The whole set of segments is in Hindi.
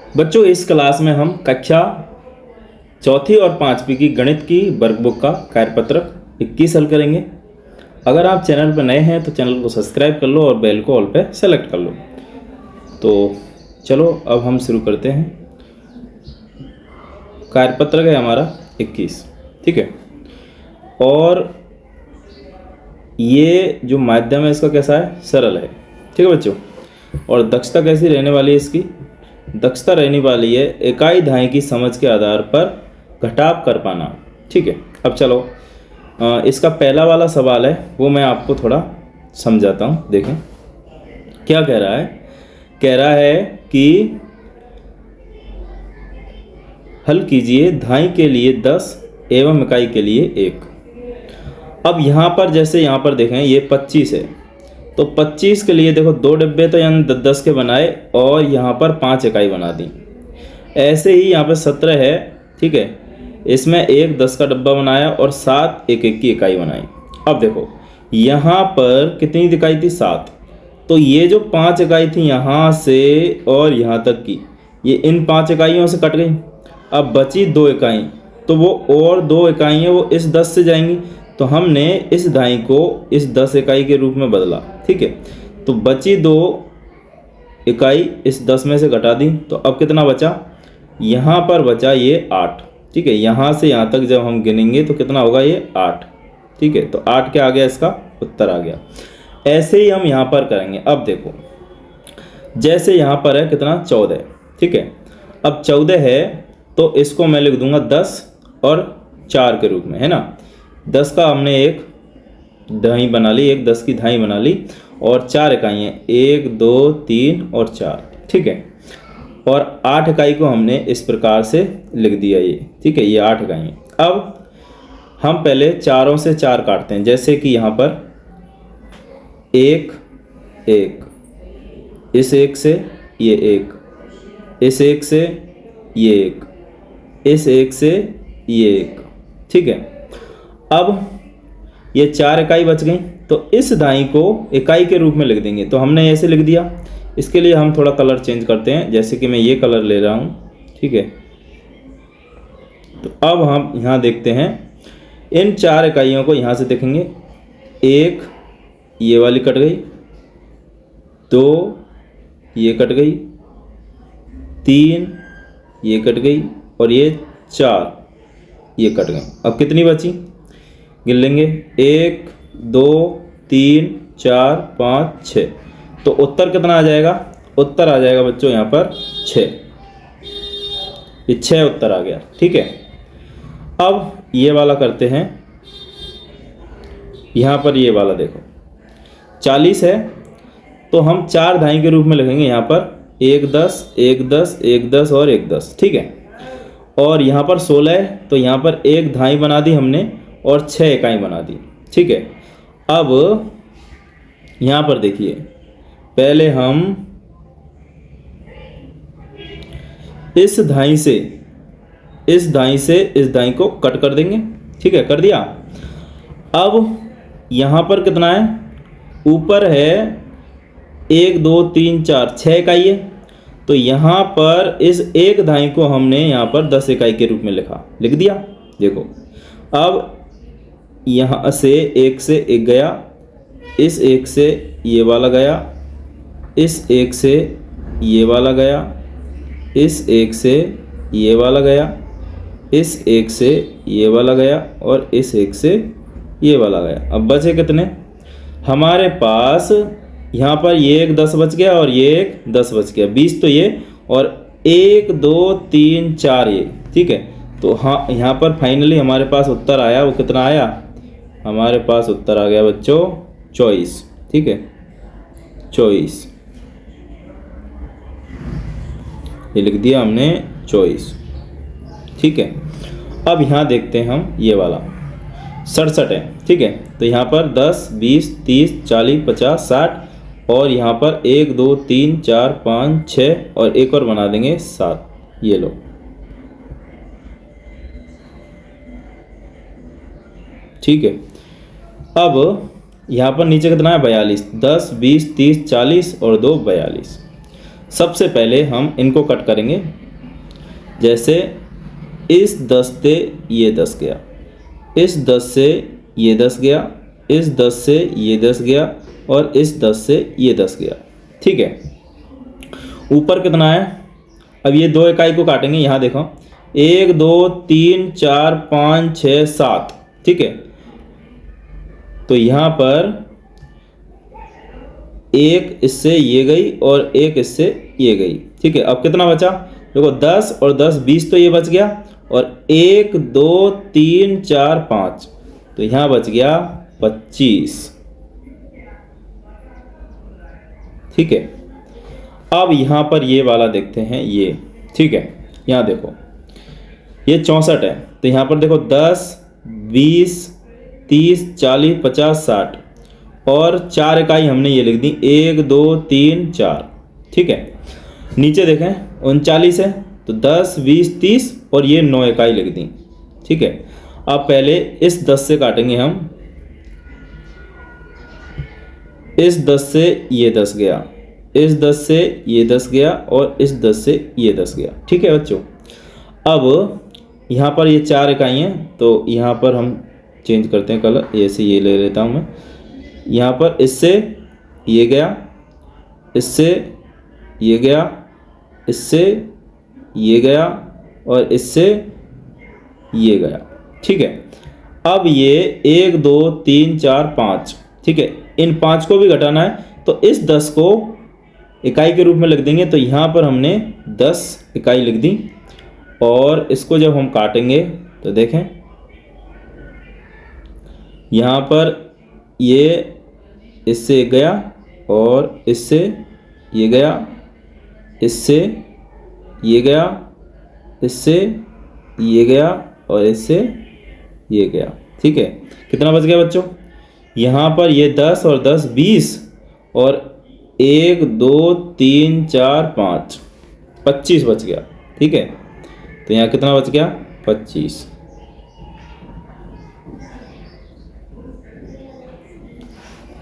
बच्चों, इस क्लास में हम कक्षा चौथी और पाँचवीं की गणित की वर्कबुक का कार्यपत्रक 21 हल करेंगे। अगर आप चैनल पर नए हैं तो चैनल को सब्सक्राइब कर लो और बेल को ऑल पे सेलेक्ट कर लो। तो चलो अब हम शुरू करते हैं। कार्यपत्रक है हमारा 21, ठीक है। और ये जो माध्यम है इसका कैसा है, सरल है, ठीक है बच्चों। और दक्षता कैसी रहने वाली है इसकी, दक्षता रहने वाली है इकाई धाई की समझ के आधार पर घटाव कर पाना, ठीक है। अब चलो इसका पहला वाला सवाल है वो मैं आपको थोड़ा समझाता हूँ। देखें क्या कह रहा है। कह रहा है कि हल कीजिए धाई के लिए 10 एवं इकाई के लिए 1। अब यहाँ पर जैसे यहाँ पर देखें ये 25 है, तो 25 के लिए देखो 2 डिब्बे तो यानी 10 के बनाए और यहाँ पर 5 इकाई बना दी। ऐसे ही यहाँ पर 17 है, ठीक है। इसमें एक 10 का डब्बा बनाया और 7 1 की इकाई बनाई। अब देखो यहाँ पर कितनी इकाई थी, 7। तो ये जो 5 इकाई थी यहाँ से और यहाँ तक की, ये इन 5 इकाइयों से कट गई। अब बची 2 इकाई, तो वो और 2 इकाई हैं वो इस 10 से जाएंगी। तो हमने इस धाई को इस 10 इकाई के रूप में बदला, ठीक है। तो बची 2 इकाई इस 10 में से घटा दी, तो अब कितना बचा, यहाँ पर बचा ये 8, ठीक है। यहाँ से यहाँ तक जब हम गिनेंगे तो कितना होगा, ये 8, ठीक है। तो 8 क्या आ गया, इसका उत्तर आ गया। ऐसे ही हम यहाँ पर करेंगे। अब देखो जैसे यहाँ पर है कितना, 14, ठीक है। अब 14 है तो इसको मैं लिख दूंगा 10 और 4 के रूप में, है ना। 10 का हमने एक धाई बना ली, एक 10 की धाई बना ली और 4 इकाई हैं, 1 2 3 और 4, ठीक है। और 8 इकाई को हमने इस प्रकार से लिख दिया ये, ठीक है। ये 8 इकाई हैं। अब हम पहले चारों से 4 काटते हैं। जैसे कि यहाँ पर 1 1, इस 1 से ये 1, इस 1 से ये 1, इस 1 से ये 1, ठीक है। अब ये 4 इकाई बच गई, तो इस दाई को इकाई के रूप में लिख देंगे। तो हमने ऐसे लिख दिया। इसके लिए हम थोड़ा कलर चेंज करते हैं, जैसे कि मैं ये कलर ले रहा हूँ, ठीक है। तो अब हम यहाँ देखते हैं इन 4 इकाइयों को यहाँ से देखेंगे। 1 ये वाली कट गई, 2 ये कट गई, 3 ये कट गई और ये 4 ये कट गई। अब कितनी बची, गिन लेंगे, 1 2 3 4 5 6। तो उत्तर कितना आ जाएगा, उत्तर आ जाएगा बच्चों यहाँ पर 6। ये 6 उत्तर आ गया, ठीक है। अब ये वाला करते हैं। यहाँ पर ये वाला देखो 40 है, तो हम 4 धाई के रूप में लिखेंगे। यहाँ पर 1 10 1 10 1 10 और 1 10, ठीक है। और यहाँ पर 16 है, तो यहाँ पर एक धाई बना दी हमने और 6 इकाई बना दी, ठीक है। अब यहाँ पर देखिए पहले हम इस धाई से इस धाई को कट कर देंगे, ठीक है। कर दिया। अब यहाँ पर कितना है, ऊपर है 1 2 3 4 6 इकाई है, तो यहाँ पर इस एक धाई को हमने यहाँ पर 10 इकाई के रूप में लिख दिया। देखो अब यहाँ से 1 से 1 गया, इस 1 से ये वाला गया, इस 1 से ये वाला गया, इस 1 से ये वाला गया, इस 1 से ये वाला गया और इस 1 से ये वाला गया। अब बचे कितने हमारे पास, यहाँ पर ये एक 10 बच गया और ये एक 10 बच गया, 20 तो ये और 1 2 3 4 ये, ठीक है। तो हाँ यहाँ पर फाइनली हमारे पास उत्तर आया, वो कितना आया, हमारे पास उत्तर आ गया बच्चों 24, ठीक है। 24 ये लिख दिया हमने 24, ठीक है। अब यहाँ देखते हैं हम ये वाला 67 है, ठीक है। तो यहाँ पर 10 20 30 40 50 60 और यहाँ पर 1 2 3 4 5 6 और एक और बना देंगे 7। ये लो, ठीक है। अब यहाँ पर नीचे कितना है 42, 10 20 30 40 और 2 42। सबसे पहले हम इनको कट करेंगे। जैसे इस 10 से ये 10 गया, इस 10 से ये 10 गया, इस 10 से ये 10 गया और इस 10 से ये 10 गया। ठीक है, ऊपर कितना है? अब ये 2 इकाई को काटेंगे। यहाँ देखो 1 2 3 4 5 6 7। ठीक है, तो यहाँ पर एक इससे ये गई और एक इससे ये गई। ठीक है, अब कितना बचा? देखो 10 और 10 20, तो ये बच गया। और 1 2 3 4 5, तो यहाँ बच गया 25। ठीक है, अब यहाँ पर ये वाला देखते हैं ये। ठीक है, यहाँ देखो ये 64 है, तो यहाँ पर देखो 10 20 30 40 50 60 और 4 इकाई हमने ये लिख दी 1 2 3 4। ठीक है, नीचे देखें 39 है, तो 10 20 30 और ये 9 इकाई लिख दी। ठीक है, अब पहले इस 10 से काटेंगे हम। इस 10 से ये 10 गया, इस 10 से ये 10 गया और इस 10 से ये 10 गया। ठीक है बच्चों, अब यहाँ पर ये 4 इकाई हैं, तो यहाँ पर हम चेंज करते हैं कलर। ऐसे ये ले लेता हूँ मैं। यहाँ पर इससे ये गया, इससे ये गया, इससे ये गया और इससे ये गया। ठीक है, अब ये 1 2 3 4 5। ठीक है, इन 5 को भी घटाना है, तो इस 10 को इकाई के रूप में लिख देंगे। तो यहाँ पर हमने 10 इकाई लिख दी और इसको जब हम काटेंगे तो देखें यहाँ पर ये इससे गया और इससे ये गया, इससे ये गया, इससे ये गया और इससे ये गया। ठीक है, कितना बच गया बच्चों? यहाँ पर ये 10 और 10 20 और 1 2 3 4 5 25 बच गया। ठीक है, तो यहाँ कितना बच गया? 25।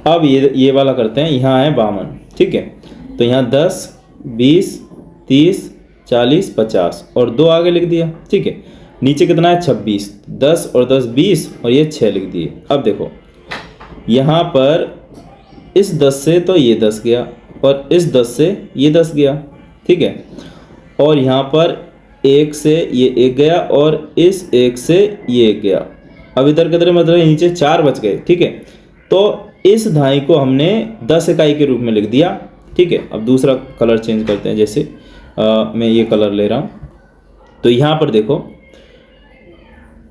अब ये वाला करते हैं। यहाँ है 52। ठीक है, तो यहाँ 10 20 30 40 50 और 2 आगे लिख दिया। ठीक है, नीचे कितना है? 26। 10 और 10 20 और ये 6 लिख दिए। अब देखो यहाँ पर इस 10 से तो ये 10 गया और इस 10 से ये 10 गया। ठीक है, और यहाँ पर 1 से ये 1 गया और इस 1 से ये 1 गया। अब इधर किधर मतलब नीचे 4 बच गए। ठीक है, तो इस धाई को हमने 10 इकाई के रूप में लिख दिया। ठीक है, अब दूसरा कलर चेंज करते हैं। जैसे मैं ये कलर ले रहा हूँ, तो यहाँ पर देखो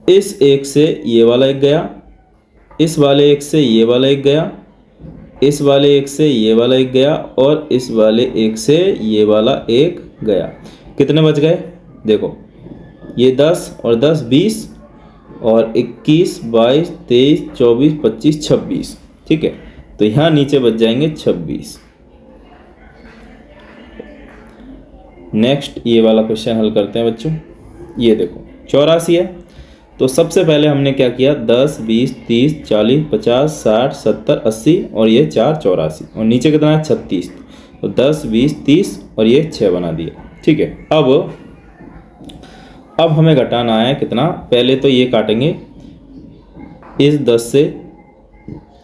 इस 1 से ये वाला 1 गया, इस वाले 1 से ये वाला 1 गया, इस वाले 1 से ये वाला 1 गया और इस वाले 1 से ये वाला 1 गया। कितने बच गए? देखो ये 10 और 10 20 और 21 22 23 24 25 26। ठीक है, तो यहाँ नीचे बच जाएंगे 26। नेक्स्ट ये वाला क्वेश्चन हल करते हैं बच्चों। ये देखो 84 है, तो सबसे पहले हमने क्या किया? 10 20 30 40 50 60 70 80 और ये 4 84 और नीचे कितना है? 36। तो 10 20 30 और ये 6 बना दिया। ठीक है, अब हमें घटाना है कितना? पहले तो ये काटेंगे। इस 10 से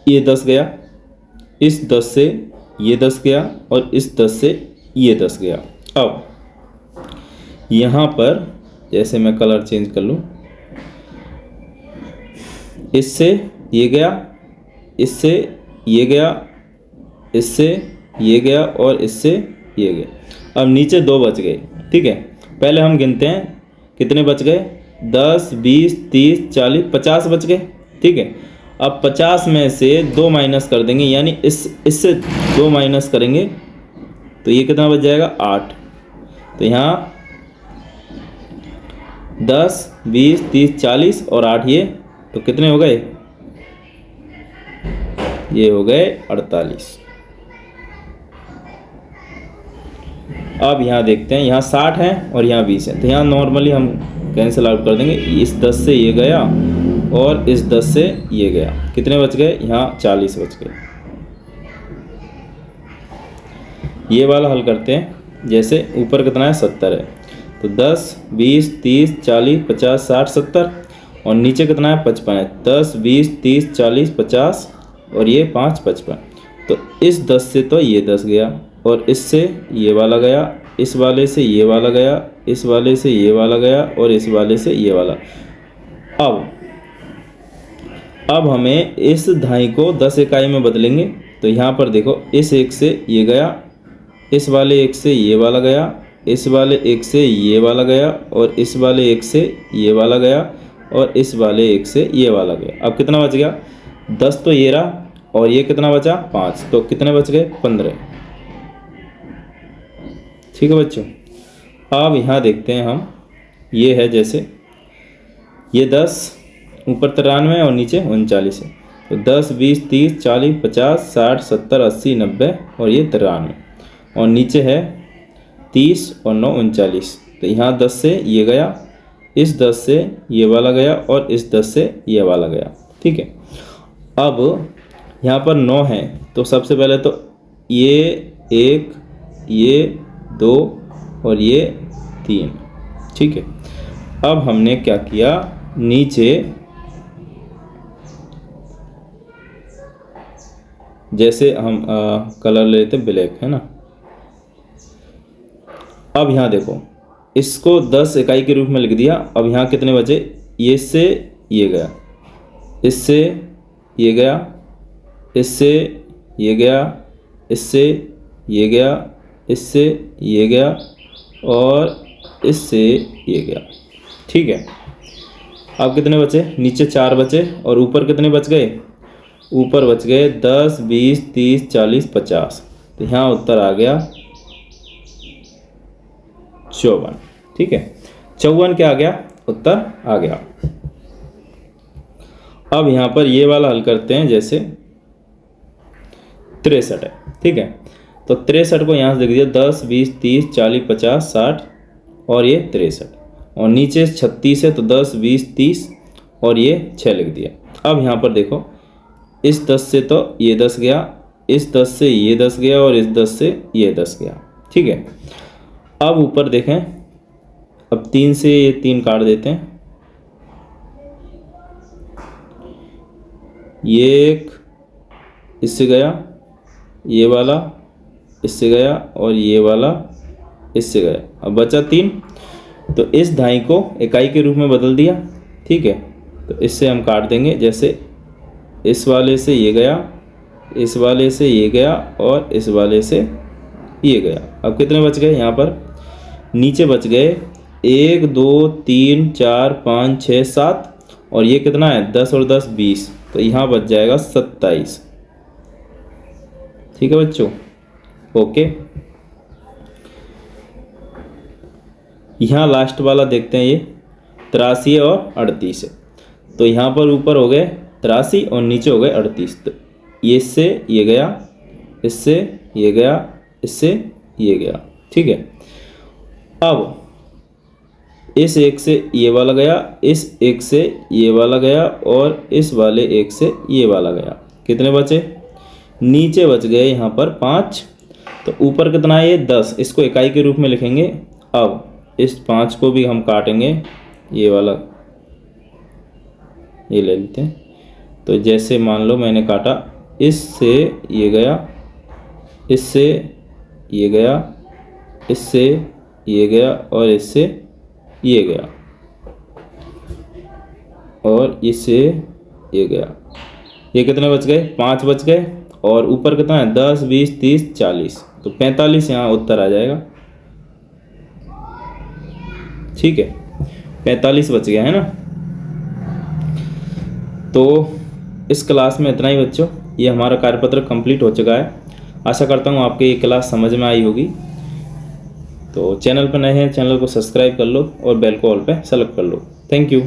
ये 10 गया, इस 10 से ये 10 गया और इस 10 से ये 10 गया। अब यहाँ पर जैसे मैं कलर चेंज कर लूँ, इससे ये गया, इससे ये गया, इससे ये गया और इससे ये गया। अब नीचे 2 बच गए। ठीक है, पहले हम गिनते हैं कितने बच गए? 10 20 30 40 50 बच गए। ठीक है, अब 50 में से 2 माइनस कर देंगे, यानी इससे 2 माइनस करेंगे तो ये कितना बच जाएगा? 8। तो यहाँ 10 20 30 40 और 8 ये, तो कितने हो गए? ये हो गए 48। अब यहाँ देखते हैं, यहाँ 60 है और यहाँ 20 है, तो यहाँ नॉर्मली हम कैंसिल आउट कर देंगे। इस 10 से ये गया और इस 10 से ये गया। कितने बच गए? यहाँ 40 बच गए। ये वाला हल करते हैं। जैसे ऊपर कितना है 70 है, तो 10 20 30 40 50 60 70, और नीचे कितना है 55 है, 10 20 30 40 50 और ये 5 55। तो इस 10 से तो ये 10 गया, और इससे ये वाला गया, इस वाले से ये वाला गया, इस वाले से ये वाला गया, और इस वाले से ये वाला। अब हमें इस धाई को 10 इकाई में बदलेंगे। तो यहाँ पर देखो, इस एक से ये गया, इस वाले एक से ये वाला गया, इस वाले एक से ये वाला गया, और इस वाले एक से ये वाला गया, और इस वाले एक से ये वाला गया। अब कितना बच गया 10, तो ये रहा, और ये कितना बचा 5, तो कितने बच गए 15। ठीक है बच्चों। अब यहाँ देखते हैं हम, ये है जैसे ये 10 ऊपर 93 और नीचे 39 है, तो 10 20 30 40 50 60 70 80 90 और ये 93, और नीचे है 30 और 9 39। तो यहाँ 10 से ये गया, इस 10 से ये वाला गया, और इस 10 से ये वाला गया। ठीक है। अब यहाँ पर 9 है, तो सबसे पहले तो ये 1, ये 2 और ये 3। ठीक है। अब हमने क्या किया, नीचे जैसे हम कलर लेते ब्लैक, है ना। अब यहाँ देखो, इसको 10 इकाई के रूप में लिख दिया। अब यहाँ कितने बचे, ये से ये गया, इससे ये गया, इससे ये गया, इससे ये गया, इससे ये गया, और इससे ये गया। ठीक है। अब कितने बचे, नीचे 4 बचे, और ऊपर कितने बच गए, ऊपर बच गए 10 20 30 40 50। तो यहाँ उत्तर आ गया 54। ठीक है, 54 क्या आ गया, उत्तर आ गया। अब यहाँ पर ये वाला हल करते हैं, जैसे 63 है। ठीक है, तो 63 को यहाँ से लिख दिया 10 20 30 40 50 60 और ये 63, और नीचे 36 है, तो 10 20 30 और ये 6 लिख दिया। अब यहाँ पर देखो, इस 10 से तो ये 10 गया, इस 10 से ये 10 गया, और इस 10 से ये 10 गया। ठीक है। अब ऊपर देखें, अब 3 से ये 3 काट देते हैं, ये एक इससे गया, ये वाला इससे गया, और ये वाला इससे गया। अब बचा 3, तो इस धाई को इकाई के रूप में बदल दिया। ठीक है, तो इससे हम काट देंगे, जैसे इस वाले से ये गया, इस वाले से ये गया, और इस वाले से ये गया। अब कितने बच गए, यहाँ पर नीचे बच गए 1 2 3 4 5 6 7, और ये कितना है 10 और 10 20, तो यहाँ बच जाएगा 27। ठीक है बच्चों, ओके। यहाँ लास्ट वाला देखते हैं, ये 83 और 38 है। तो यहाँ पर ऊपर हो गए 83 और नीचे हो गए 38। तो ये इससे ये गया, इससे ये गया, इससे ये गया। ठीक है। अब इस एक से ये वाला गया, इस एक से ये वाला गया, और इस वाले एक से ये वाला गया। कितने बचे, नीचे बच गए यहाँ पर 5, तो ऊपर कितना है ये 10, इसको इकाई के रूप में लिखेंगे। अब इस 5 को भी हम काटेंगे, ये वाला ये ले लेते हैं। तो जैसे मान लो मैंने काटा, इससे ये गया, इससे ये गया, इससे ये गया, और इससे ये गया, और इससे ये गया। ये कितने बच गए, 5 बच गए, और ऊपर कितना है 10 20 30 40, तो 45 यहाँ उत्तर आ जाएगा। ठीक है, 45 बच गया है ना। तो इस क्लास में इतना ही बच्चों, ये हमारा कार्यपत्र कंप्लीट हो चुका है। आशा करता हूँ आपके ये क्लास समझ में आई होगी। तो चैनल पर नए हैं, चैनल को सब्सक्राइब कर लो और बेल को ऑल पे सेलेक्ट कर लो। Thank you.